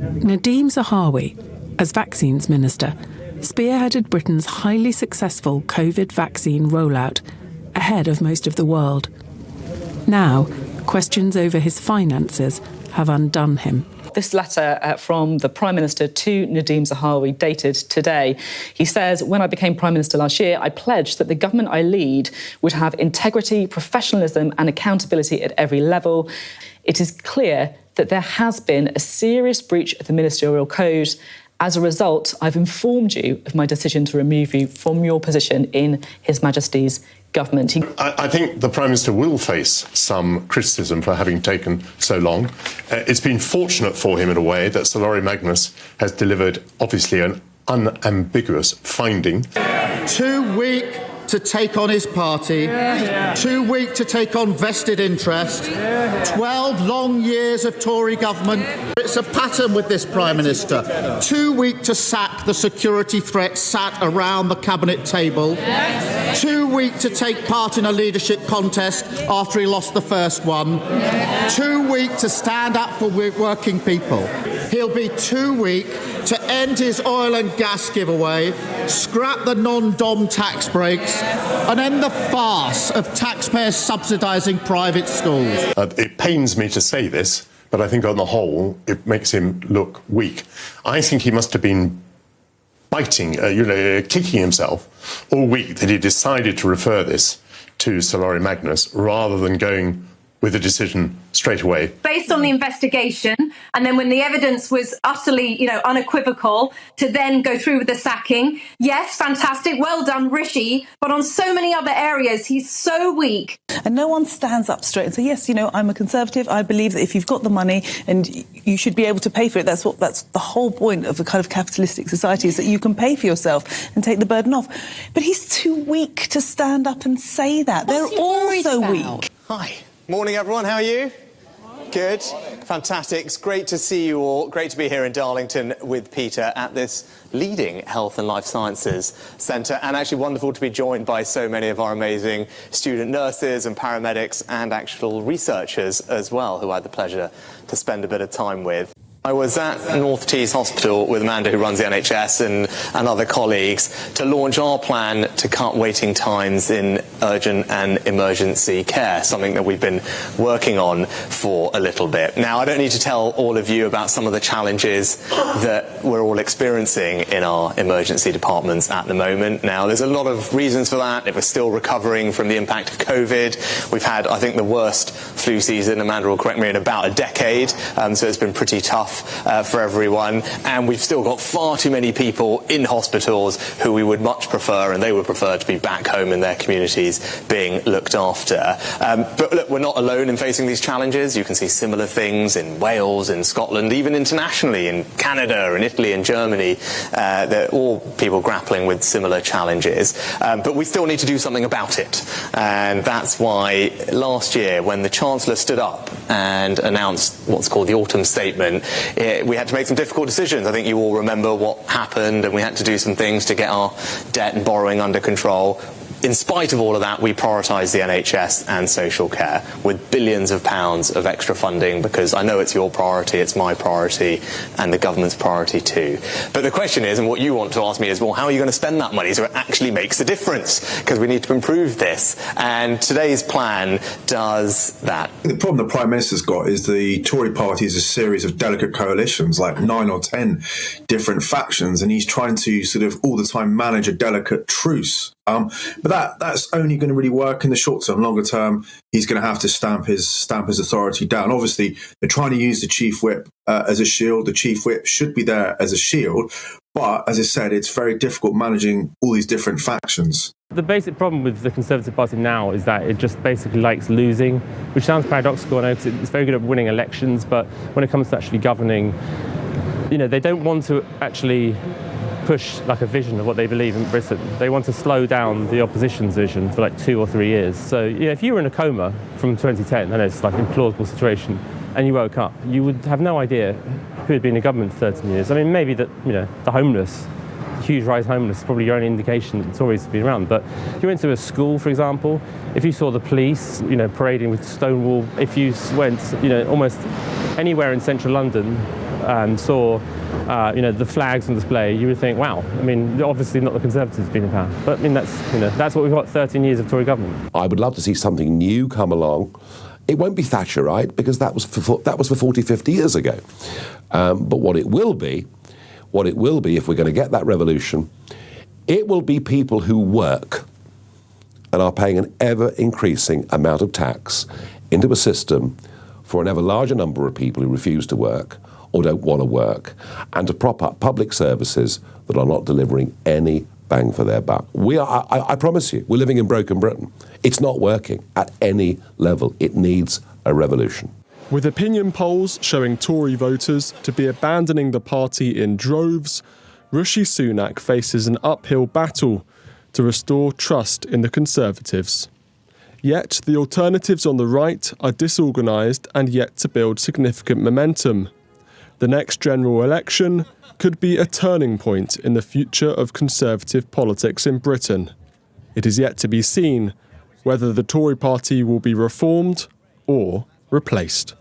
Nadim Zahawi, as Vaccines Minister, spearheaded Britain's highly successful COVID vaccine rollout ahead of most of the world. Now, questions over his finances have undone him. This letter from the Prime Minister to Nadim Zahawi, dated today. He says, when I became Prime Minister last year, I pledged that the government I lead would have integrity, professionalism and accountability at every level. It is clear that there has been a serious breach of the ministerial code. As a result, I've informed you of my decision to remove you from your position in His Majesty's government. I think the Prime Minister will face some criticism for having taken so long. It's been fortunate for him in a way that Sir Lawrie Magnus has delivered, obviously, an unambiguous finding. Too weak to take on his party, too weak to take on vested interest, 12 long years of Tory government. It's a pattern with this Prime Minister. Too weak to sack the security threat sat around the cabinet table, too weak to take part in a leadership contest after he lost the first one, too weak to stand up for working people. He'll be too weak to end his oil and gas giveaway, scrap the non-dom tax breaks, and end the farce of taxpayers subsidising private schools. It pains me to say this, but I think on the whole, it makes him look weak. I think he must have been biting, kicking himself all week that he decided to refer this to Sir Lawrie Magnus rather than going with a decision straight away. Based on the investigation, and then when the evidence was utterly, unequivocal, to then go through with the sacking. Yes, fantastic, well done, Rishi, but on so many other areas, he's so weak. And no one stands up straight and says, yes, I'm a Conservative. I believe that if you've got the money and you should be able to pay for it, that's the whole point of a kind of capitalistic society, is that you can pay for yourself and take the burden off. But he's too weak to stand up and say that. They're all so weak. Hi. Morning, everyone. How are you? Good. Fantastic. It's great to see you all. Great to be here in Darlington with Peter at this leading health and life sciences centre, and actually wonderful to be joined by so many of our amazing student nurses and paramedics and actual researchers as well, who I had the pleasure to spend a bit of time with. I was at North Tees Hospital with Amanda, who runs the NHS, and other colleagues to launch our plan to cut waiting times in urgent and emergency care, something that we've been working on for a little bit. Now, I don't need to tell all of you about some of the challenges that we're all experiencing in our emergency departments at the moment. Now, there's a lot of reasons for that. We're still recovering from the impact of COVID. We've had, I think, the worst flu season, Amanda will correct me, in about a decade, so it's been pretty tough for everyone, and we've still got far too many people in hospitals who we would much prefer, and they would prefer, to be back home in their communities being looked after. But look, we're not alone in facing these challenges. You can see similar things in Wales, in Scotland, even internationally, in Canada, in Italy, and Germany. They're all people grappling with similar challenges. But we still need to do something about it. And that's why last year, when the Chancellor stood up and announced what's called the Autumn Statement, we had to make some difficult decisions. I think you all remember what happened, and we had to do some things to get our debt and borrowing under control. In spite of all of that, we prioritised the NHS and social care with billions of pounds of extra funding, because I know it's your priority, it's my priority, and the government's priority too. But the question is, and what you want to ask me is, well, how are you going to spend that money so it actually makes a difference? Because we need to improve this. And today's plan does that. The problem the Prime Minister's got is the Tory party is a series of delicate coalitions, like 9 or 10 different factions, and he's trying to sort of all the time manage a delicate truce. But that's only going to really work in the short term. Longer term, he's going to have to stamp his authority down. Obviously, they're trying to use the Chief Whip as a shield. The Chief Whip should be there as a shield. But as I said, it's very difficult managing all these different factions. The basic problem with the Conservative Party now is that it just basically likes losing, which sounds paradoxical, I know, because it's very good at winning elections, but when it comes to actually governing, they don't want to actually push like a vision of what they believe in Britain. They want to slow down the opposition's vision for like 2 or 3 years. So if you were in a coma from 2010, I know it's like an implausible situation, and you woke up, you would have no idea who had been in government for 13 years. I mean, maybe that, the homeless, huge rise in homeless is probably your only indication that the Tories have been around. But if you went to a school, for example, if you saw the police, parading with Stonewall, if you went, almost anywhere in central London, saw, the flags on display, you would think, wow, I mean, obviously not the Conservatives being in power. But I mean, that's what we've got 13 years of Tory government. I would love to see something new come along. It won't be Thatcherite, because that was for 40, 50 years ago. But what it will be, if we're going to get that revolution, it will be people who work and are paying an ever-increasing amount of tax into a system for an ever larger number of people who refuse to work or don't want to work, and to prop up public services that are not delivering any bang for their buck. I promise you, we're living in broken Britain. It's not working at any level. It needs a revolution. With opinion polls showing Tory voters to be abandoning the party in droves, Rishi Sunak faces an uphill battle to restore trust in the Conservatives. Yet the alternatives on the right are disorganised and yet to build significant momentum. The next general election could be a turning point in the future of Conservative politics in Britain. It is yet to be seen whether the Tory party will be reformed or replaced.